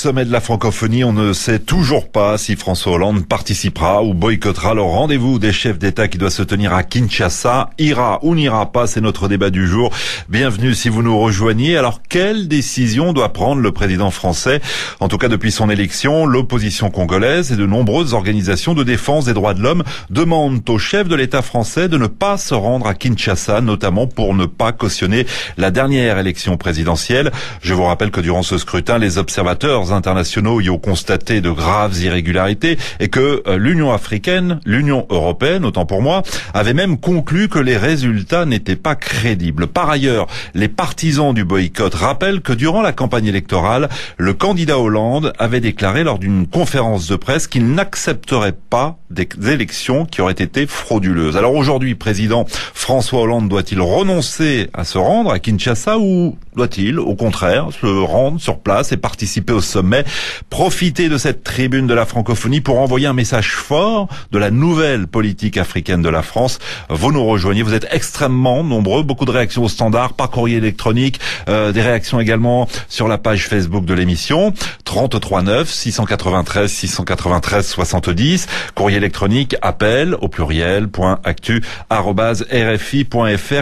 sommet de la francophonie, on ne sait toujours pas si François Hollande participera ou boycottera le rendez-vous des chefs d'État qui doit se tenir à Kinshasa. Ira ou n'ira pas, c'est notre débat du jour. Bienvenue si vous nous rejoignez. Alors, quelle décision doit prendre le président français? En tout cas, depuis son élection, l'opposition congolaise et de nombreuses organisations de défense des droits de l'homme demandent au chef de l'État français de ne pas se rendre à Kinshasa, notamment pour ne pas cautionner la dernière élection présidentielle. Je vous rappelle que durant ce scrutin, les observateurs internationaux y ont constaté de graves irrégularités et que l'Union africaine, l'Union européenne, autant pour moi, avait même conclu que les résultats n'étaient pas crédibles. Par ailleurs, les partisans du boycott rappellent que durant la campagne électorale, le candidat Hollande avait déclaré lors d'une conférence de presse qu'il n'accepterait pas des élections qui auraient été frauduleuses. Alors aujourd'hui, président François Hollande doit-il renoncer à se rendre à Kinshasa ou doit-il, au contraire, se rendre sur place et participer au sommet, profiter de cette tribune de la francophonie pour envoyer un message fort de la nouvelle politique africaine de la France? Vous nous rejoignez, vous êtes extrêmement nombreux, beaucoup de réactions au standard, par courrier électronique, des réactions également sur la page Facebook de l'émission, 33 9 693 693 70, courrier électronique, appel au pluriel, .actu@rfi.fr.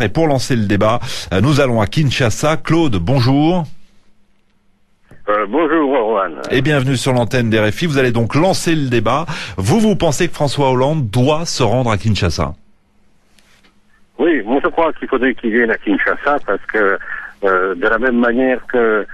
Et pour lancer le débat, nous allons à Kinshasa. Claude, bonjour. Bonjour Rowan. Et bienvenue sur l'antenne d'RFI. Vous allez donc lancer le débat. Vous pensez que François Hollande doit se rendre à Kinshasa? Oui, moi je crois qu'il faudrait qu'il vienne à Kinshasa parce que de la même manière que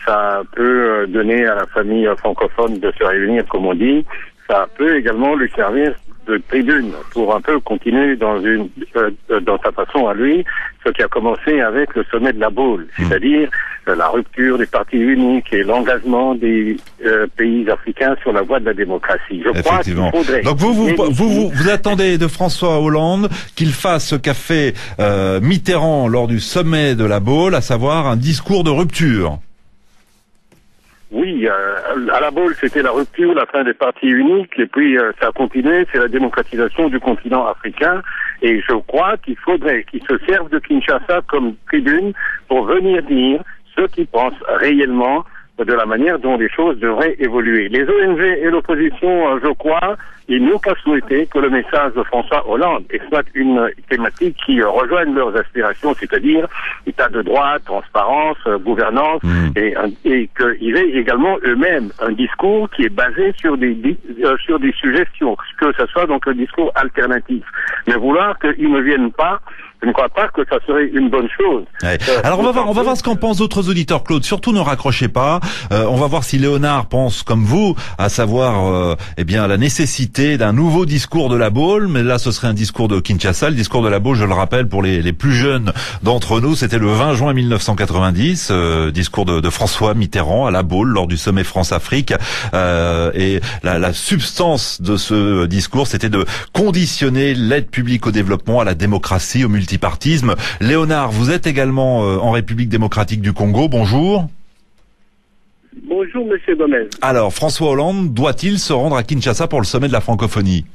ça peut donner à la famille francophone de se réunir, comme on dit, ça peut également lui servir de tribune pour un peu continuer dans sa façon à lui ce qui a commencé avec le sommet de la Baule, c'est-à-dire la rupture des partis uniques et l'engagement des pays africains sur la voie de la démocratie. Je crois qu'il faudrait... Donc vous attendez de François Hollande qu'il fasse ce qu'a fait Mitterrand lors du sommet de la Baule, à savoir un discours de rupture. Oui, à la Baule, c'était la rupture, la fin des partis uniques, et puis ça a continué, c'est la démocratisation du continent africain, et je crois qu'il faudrait qu'il se serve de Kinshasa comme tribune pour venir dire ce qu'ils pensent réellement de la manière dont les choses devraient évoluer. Les ONG et l'opposition, je crois, ils n'ont qu'à souhaiter que le message de François Hollande exploite une thématique qui rejoigne leurs aspirations, c'est-à-dire état de droit, transparence, gouvernance, et qu'ils aient également eux-mêmes un discours qui est basé sur des suggestions, que ce soit donc un discours alternatif. Mais vouloir qu'ils ne viennent pas, je ne crois pas que ça serait une bonne chose. Ouais. Alors on va voir ce qu'en pensent d'autres auditeurs, Claude. Surtout ne raccrochez pas. On va voir si Léonard pense comme vous, à savoir la nécessité d'un nouveau discours de la Baule. Mais là, ce serait un discours de Kinshasa. Le discours de la Baule, je le rappelle pour les plus jeunes d'entre nous, c'était le 20 juin 1990, discours de François Mitterrand à la Baule lors du sommet France-Afrique. Et la substance de ce discours, c'était de conditionner l'aide publique au développement, à la démocratie, au multipartisme. Léonard, vous êtes également en République démocratique du Congo. Bonjour. Bonjour, monsieur Gomez. Alors, François Hollande doit-il se rendre à Kinshasa pour le sommet de la francophonie?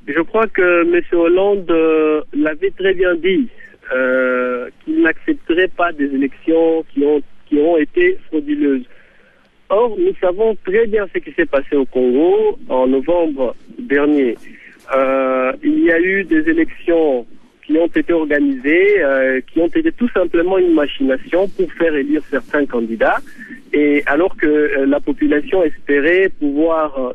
Je crois que monsieur Hollande l'avait très bien dit, qu'il n'accepterait pas des élections qui ont été frauduleuses. Or, nous savons très bien ce qui s'est passé au Congo en novembre dernier. Il y a eu des élections qui ont été organisées, qui ont été tout simplement une machination pour faire élire certains candidats, et alors que la population espérait pouvoir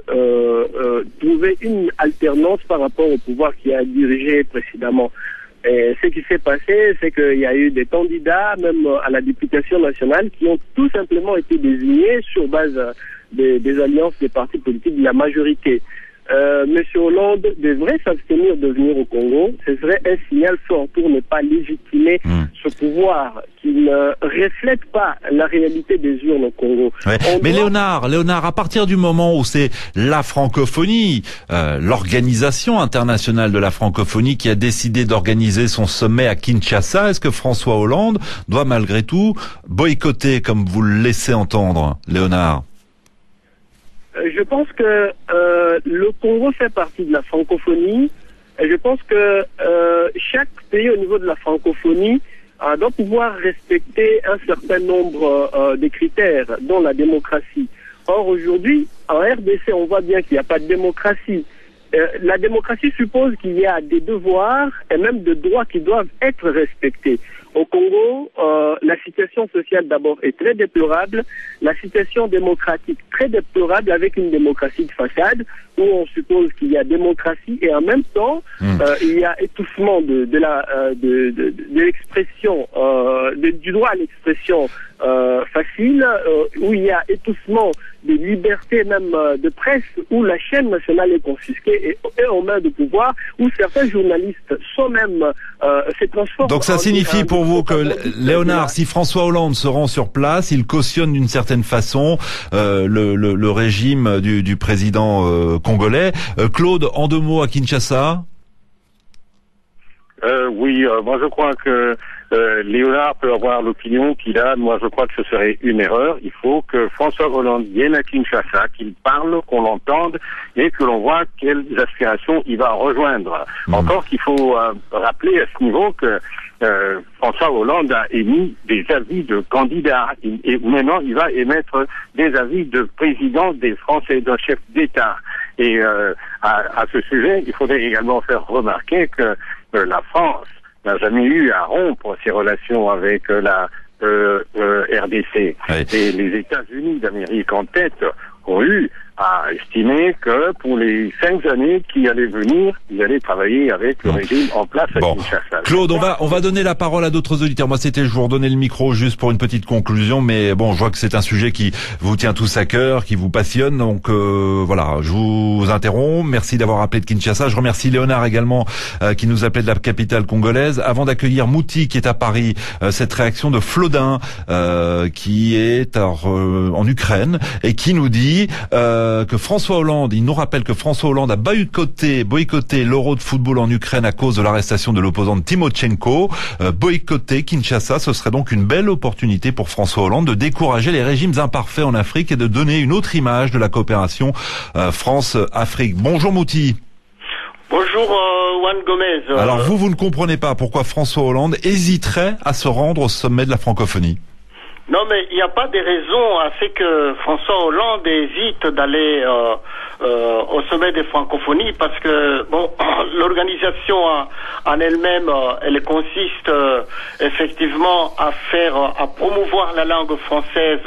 trouver une alternance par rapport au pouvoir qui a dirigé précédemment. Et ce qui s'est passé, c'est qu'il y a eu des candidats, même à la députation nationale, qui ont tout simplement été désignés sur base des alliances des partis politiques de la majorité. Monsieur Hollande devrait s'abstenir de venir au Congo. Ce serait un signal fort pour ne pas légitimer ce pouvoir qui ne reflète pas la réalité des urnes au Congo. Ouais. Mais Léonard, à partir du moment où c'est la francophonie, l'organisation internationale de la francophonie qui a décidé d'organiser son sommet à Kinshasa, est-ce que François Hollande doit malgré tout boycotter comme vous le laissez entendre, Léonard? Je pense que le Congo fait partie de la francophonie. Et je pense que chaque pays au niveau de la francophonie doit pouvoir respecter un certain nombre de critères, dont la démocratie. Or, aujourd'hui, en RDC, on voit bien qu'il n'y a pas de démocratie. La démocratie suppose qu'il y a des devoirs et même des droits qui doivent être respectés. Au Congo, la situation sociale d'abord est très déplorable, la situation démocratique très déplorable avec une démocratie de façade où on suppose qu'il y a démocratie et en même temps il y a étouffement de l'expression, du droit à l'expression facile, où il y a étouffement de liberté même de presse, où la chaîne nationale est confisquée et aux mains de pouvoir, où certains journalistes sont même se transforment. Donc ça signifie pour vous que Léonard, si François Hollande se rend sur place, il cautionne d'une certaine façon le régime du président congolais. Claude, en 2 mots à Kinshasa. Oui, moi je crois que Léonard peut avoir l'opinion qu'il a. Moi je crois que ce serait une erreur. Il faut que François Hollande vienne à Kinshasa, qu'il parle, qu'on l'entende et que l'on voit quelles aspirations il va rejoindre. Encore qu'il faut rappeler à ce niveau que François Hollande a émis des avis de candidat et maintenant il va émettre des avis de président des Français, d'un chef d'État. Et à ce sujet, il faudrait également faire remarquer que la France n'a jamais eu à rompre ses relations avec la RDC. Oui. Et les États-Unis d'Amérique en tête ont eu à estimer que pour les 5 années qui allaient venir, ils allaient travailler avec le régime en place à Kinshasa. Claude, on va donner la parole à d'autres auditeurs. Moi, je vous redonnais le micro juste pour une petite conclusion, mais bon, je vois que c'est un sujet qui vous tient tous à cœur, qui vous passionne, donc voilà, je vous interromps. Merci d'avoir appelé de Kinshasa. Je remercie Léonard également, qui nous appelait de la capitale congolaise. Avant d'accueillir Mouti, qui est à Paris, cette réaction de Flodin, qui est en Ukraine, et qui nous dit que François Hollande, il nous rappelle que François Hollande a boycotté l'Euro de football en Ukraine à cause de l'arrestation de l'opposante Tymoshenko. Boycotter Kinshasa, ce serait donc une belle opportunité pour François Hollande de décourager les régimes imparfaits en Afrique et de donner une autre image de la coopération France-Afrique. Bonjour Mouti. Bonjour Juan Gomez. Alors vous ne comprenez pas pourquoi François Hollande hésiterait à se rendre au sommet de la francophonie? Non, mais il n'y a pas de raison à ce que François Hollande hésite d'aller au sommet des francophonies parce que bon, l'organisation en elle-même, elle consiste effectivement à promouvoir la langue française,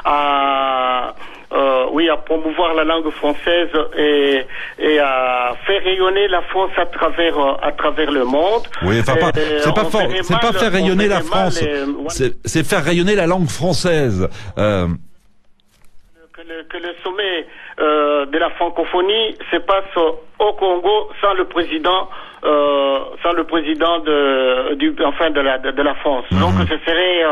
à promouvoir la langue française et à faire rayonner la France à travers le monde. Oui, enfin c'est pas faire rayonner la France, c'est faire rayonner la langue française. Que le sommet de la francophonie se passe au Congo sans le président de la France. Donc ce serait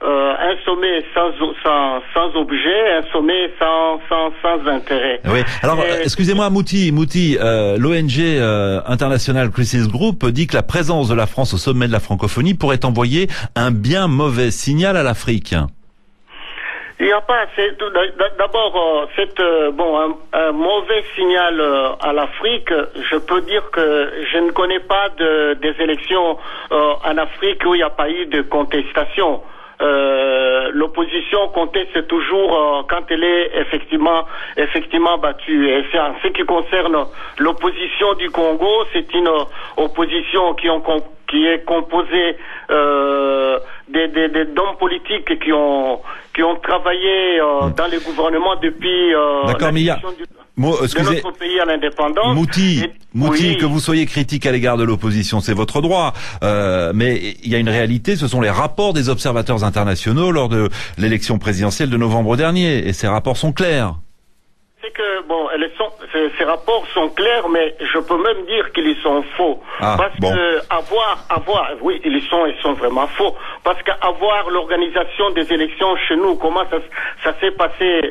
un sommet sans objet, un sommet sans intérêt. Oui. Alors excusez-moi Mouti, l'ONG International Crisis Group dit que la présence de la France au sommet de la francophonie pourrait envoyer un bien mauvais signal à l'Afrique. Il n'y a pas, d'abord, un mauvais signal à l'Afrique. Je peux dire que je ne connais pas des élections en Afrique où il n'y a pas eu de contestation. L'opposition conteste toujours quand elle est effectivement battue. Et c'est en ce qui concerne l'opposition du Congo, c'est une opposition qui est composée d'hommes politiques qui ont travaillé dans les gouvernements depuis de notre pays à l'indépendance. Mouti, que vous soyez critique à l'égard de l'opposition, c'est votre droit. Mais il y a une réalité, ce sont les rapports des observateurs internationaux lors de l'élection présidentielle de novembre dernier. Et ces rapports sont clairs. C'est que, ces rapports sont clairs, mais je peux même dire qu'ils sont faux. Oui, ils sont vraiment faux. Parce qu'avoir l'organisation des élections chez nous, comment ça s'est passé,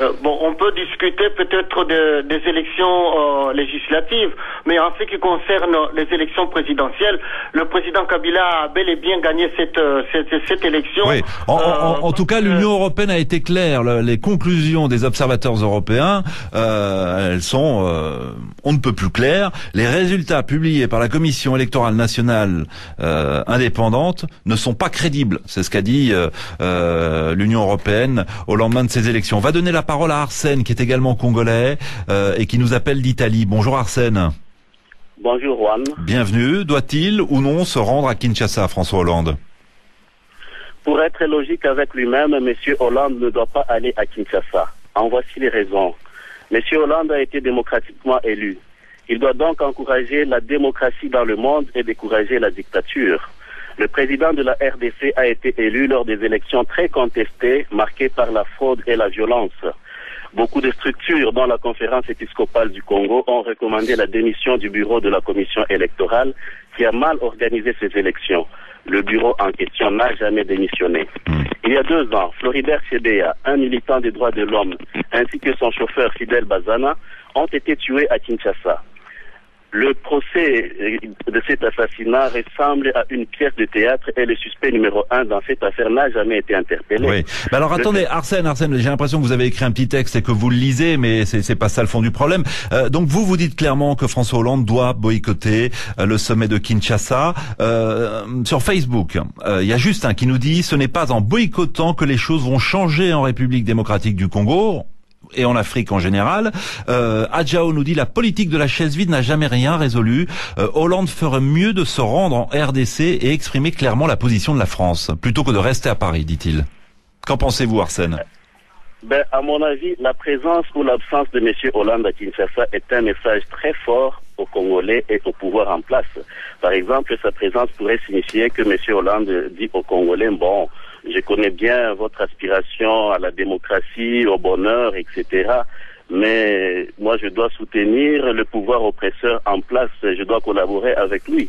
on peut discuter peut-être des élections législatives, mais en ce qui concerne les élections présidentielles, le président Kabila a bel et bien gagné cette élection. Oui. En tout cas, l'Union européenne a été claire. Les conclusions des observateurs européens bien, elles sont on ne peut plus claires. Les résultats publiés par la Commission électorale nationale indépendante ne sont pas crédibles. C'est ce qu'a dit l'Union européenne au lendemain de ces élections. On va donner la parole à Arsène, qui est également congolais et qui nous appelle d'Italie. Bonjour Arsène. Bonjour Juan. Bienvenue. Doit-il ou non se rendre à Kinshasa, François Hollande? Pour être logique avec lui-même, M. Hollande ne doit pas aller à Kinshasa. En voici les raisons. M. Hollande a été démocratiquement élu. Il doit donc encourager la démocratie dans le monde et décourager la dictature. Le président de la RDC a été élu lors des élections très contestées, marquées par la fraude et la violence. Beaucoup de structures, dont la conférence épiscopale du Congo, ont recommandé la démission du bureau de la commission électorale qui a mal organisé ces élections. Le bureau en question n'a jamais démissionné. Il y a 2 ans, Floribert Chebeya, un militant des droits de l'homme, ainsi que son chauffeur Fidel Bazana, ont été tués à Kinshasa. Le procès de cet assassinat ressemble à une pièce de théâtre et le suspect numéro 1 dans cette affaire n'a jamais été interpellé. Oui. Mais alors attendez, Arsène, j'ai l'impression que vous avez écrit un petit texte et que vous le lisez, mais c'est pas ça le fond du problème. Donc vous dites clairement que François Hollande doit boycotter le sommet de Kinshasa. Sur Facebook, il y a Justin qui nous dit: ce n'est pas en boycottant que les choses vont changer en République démocratique du Congo et en Afrique en général. Adjao nous dit: la politique de la chaise vide n'a jamais rien résolu. Hollande ferait mieux de se rendre en RDC et exprimer clairement la position de la France, plutôt que de rester à Paris, dit-il. Qu'en pensez-vous, Arsène? À mon avis, la présence ou l'absence de M. Hollande à Kinshasa est un message très fort aux Congolais et au pouvoir en place. Par exemple, sa présence pourrait signifier que M. Hollande dit aux Congolais: bon, je connais bien votre aspiration à la démocratie, au bonheur, etc. Mais moi, je dois soutenir le pouvoir oppresseur en place. Je dois collaborer avec lui.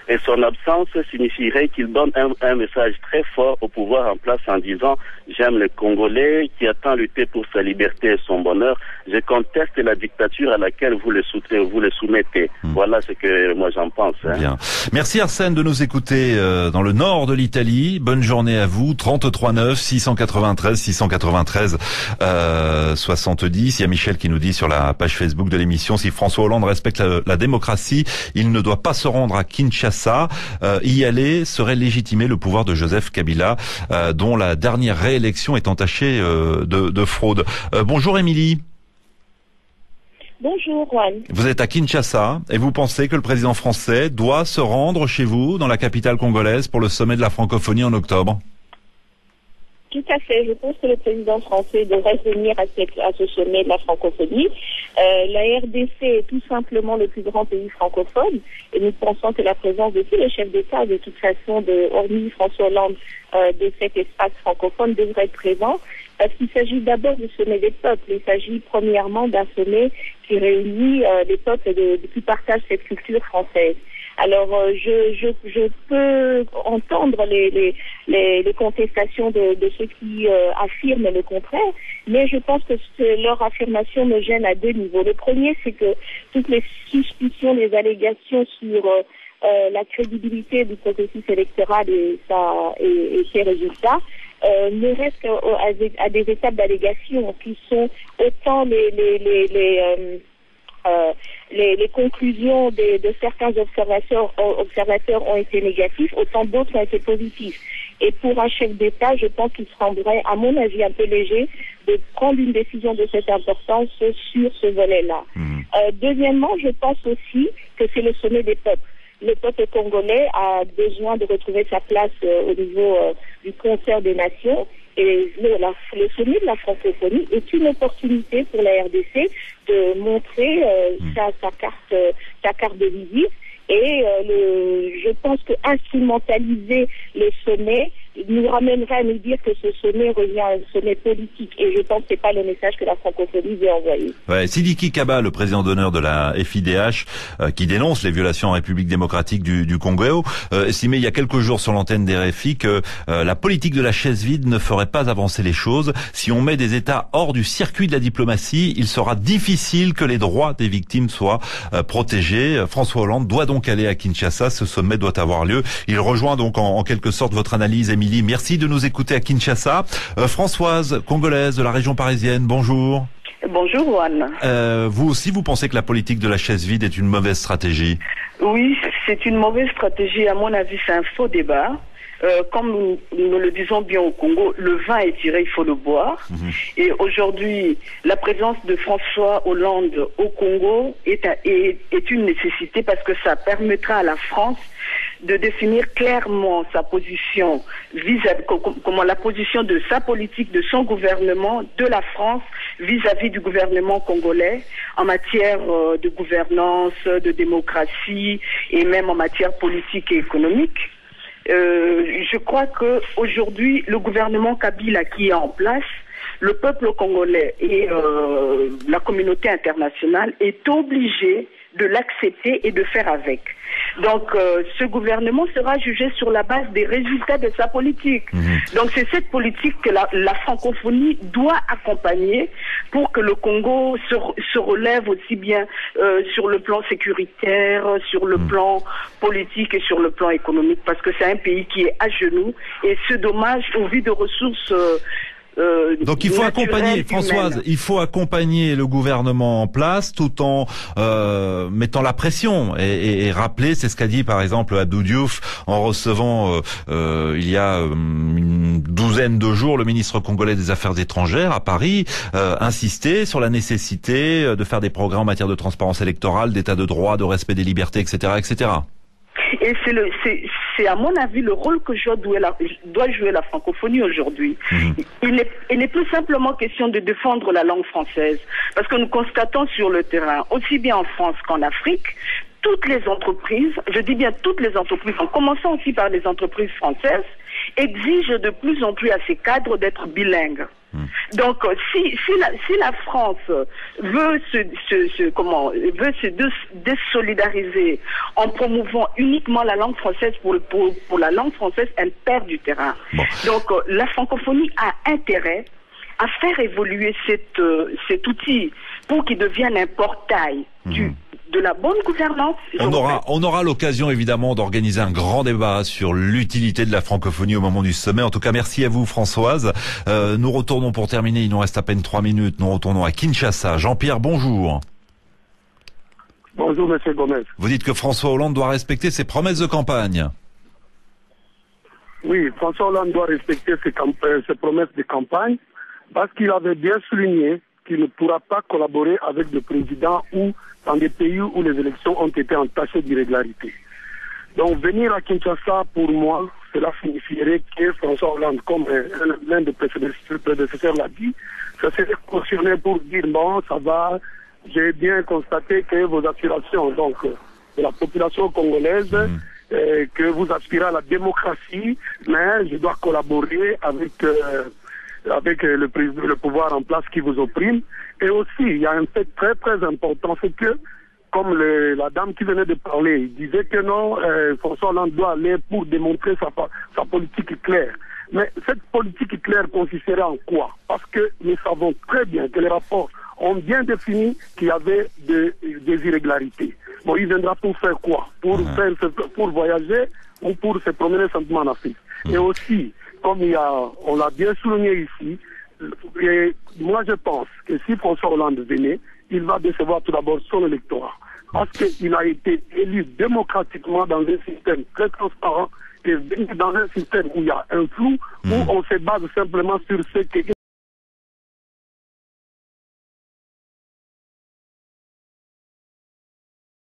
Et son absence signifierait qu'il donne un message très fort au pouvoir en place en disant: j'aime le Congolais qui a tant lutté pour sa liberté et son bonheur. Je conteste la dictature à laquelle vous le soumettez. Voilà ce que moi j'en pense. Bien. Merci Arsène de nous écouter dans le nord de l'Italie. Bonne journée à vous. 33 9 693 693 70. Il y a Michel qui nous dit sur la page Facebook de l'émission: si François Hollande respecte la démocratie, il ne doit pas se rendre à Kinshasa. Y aller serait légitimer le pouvoir de Joseph Kabila, dont la dernière réélection est entachée de fraude. Bonjour Émilie. Bonjour Juan. Vous êtes à Kinshasa et vous pensez que le président français doit se rendre chez vous, dans la capitale congolaise, pour le sommet de la francophonie en octobre? Tout à fait. Je pense que le président français devrait venir à ce sommet de la francophonie. La RDC est tout simplement le plus grand pays francophone et nous pensons que la présence de tous les chefs d'État, de toute façon, hormis François Hollande, de cet espace francophone devrait être présent, parce qu'il s'agit d'abord du sommet des peuples. Il s'agit premièrement d'un sommet qui réunit les peuples qui partagent cette culture française. Alors, je peux entendre les contestations de ceux qui affirment le contraire, mais je pense que leur affirmation me gêne à 2 niveaux. Le premier, c'est que toutes les suspicions, les allégations sur la crédibilité du processus électoral et ses résultats ne restent à des étapes d'allégation qui sont autant les conclusions de certains observateurs ont été négatifs, autant d'autres ont été positifs. Et pour un chef d'État, je pense qu'il semblerait, à mon avis, un peu léger de prendre une décision de cette importance sur ce volet-là. Deuxièmement, je pense aussi que c'est le sommet des peuples. Le peuple congolais a besoin de retrouver sa place au niveau du concert des nations. Et le sommet de la francophonie est une opportunité pour la RDC de montrer sa carte de visite. Et je pense que instrumentaliser le sommet nous ramènerait à nous dire que ce sommet revient à un sommet politique. Et je pense que c'est pas le message que la francophonie veut envoyer. Ouais, Sidiki Kaba, le président d'honneur de la FIDH, qui dénonce les violations en République démocratique du Congo, estimait il y a quelques jours sur l'antenne des RFI que la politique de la chaise vide ne ferait pas avancer les choses. Si on met des États hors du circuit de la diplomatie, il sera difficile que les droits des victimes soient protégés. François Hollande doit donc aller à Kinshasa. Ce sommet doit avoir lieu. Il rejoint donc en quelque sorte votre analyse, Émilie. Merci de nous écouter à Kinshasa. Françoise, congolaise de la région parisienne, bonjour. Bonjour Juan. Vous aussi, vous pensez que la politique de la chaise vide est une mauvaise stratégie? Oui, c'est une mauvaise stratégie. À mon avis, c'est un faux débat. Comme nous le disons bien au Congo, le vin est tiré, il faut le boire. Et aujourd'hui, la présence de François Hollande au Congo est une nécessité parce que ça permettra à la France de définir clairement sa position vis-à-vis, comment la position de sa politique, de son gouvernement, de la France vis-à-vis du gouvernement congolais en matière de gouvernance, de démocratie et même en matière politique et économique. Je crois que aujourd'hui, le gouvernement Kabila qui est en place, le peuple congolais et la communauté internationale est obligé de l'accepter et de faire avec. Donc, ce gouvernement sera jugé sur la base des résultats de sa politique. Donc, c'est cette politique que la francophonie doit accompagner pour que le Congo se relève aussi bien sur le plan sécuritaire, sur le plan politique et sur le plan économique, parce que c'est un pays qui est à genoux et c'est dommage au vu de ressources. Donc il faut accompagner, Françoise, il faut accompagner le gouvernement en place tout en mettant la pression et rappeler, c'est ce qu'a dit par exemple Abdou Diouf en recevant il y a une douzaine de jours le ministre congolais des Affaires étrangères à Paris, insister sur la nécessité de faire des progrès en matière de transparence électorale, d'état de droit, de respect des libertés, etc., etc. Et c'est à mon avis le rôle que doit jouer la francophonie aujourd'hui. Il n'est plus simplement question de défendre la langue française, parce que nous constatons sur le terrain, aussi bien en France qu'en Afrique, toutes les entreprises, je dis bien toutes les entreprises, en commençant aussi par les entreprises françaises, exigent de plus en plus à ses cadres d'être bilingues. Donc, si la France veut se désolidariser en promouvant uniquement la langue française pour la langue française, elle perd du terrain. Donc, la francophonie a intérêt à faire évoluer cet outil pour qu'il devienne un portail de la bonne gouvernance. On aura l'occasion évidemment d'organiser un grand débat sur l'utilité de la francophonie au moment du sommet. En tout cas, merci à vous Françoise. Nous retournons pour terminer, il nous reste à peine 3 minutes, nous retournons à Kinshasa. Jean-Pierre, bonjour. Bonjour Monsieur Gomez. Vous dites que François Hollande doit respecter ses promesses de campagne. Oui, François Hollande doit respecter ses promesses de campagne parce qu'il avait bien souligné qu'il ne pourra pas collaborer avec le président ou dans des pays où les élections ont été entachées d'irrégularité. Donc venir à Kinshasa, pour moi, cela signifierait que François Hollande, comme l'un des prédécesseurs l'a dit, ça serait cautionné pour dire bon, ça va, j'ai bien constaté que vos aspirations, donc de la population congolaise, que vous aspirez à la démocratie, mais je dois collaborer avec le pouvoir en place qui vous opprime. Et aussi, il y a un fait très très important, c'est que, comme la dame qui venait de parler, il disait que non, François Hollande doit aller pour démontrer sa politique claire. Mais cette politique claire consisterait en quoi? Parce que nous savons très bien que les rapports ont bien défini qu'il y avait des irrégularités. Bon, il viendra pour faire quoi? Pour voyager ou pour se promener simplement en Afrique. Et aussi, comme on l'a bien souligné ici, et moi je pense que si François Hollande venait, il va décevoir tout d'abord son électorat. Parce qu'il a été élu démocratiquement dans un système très transparent et dans un système où il y a un flou, où on se base simplement sur ce que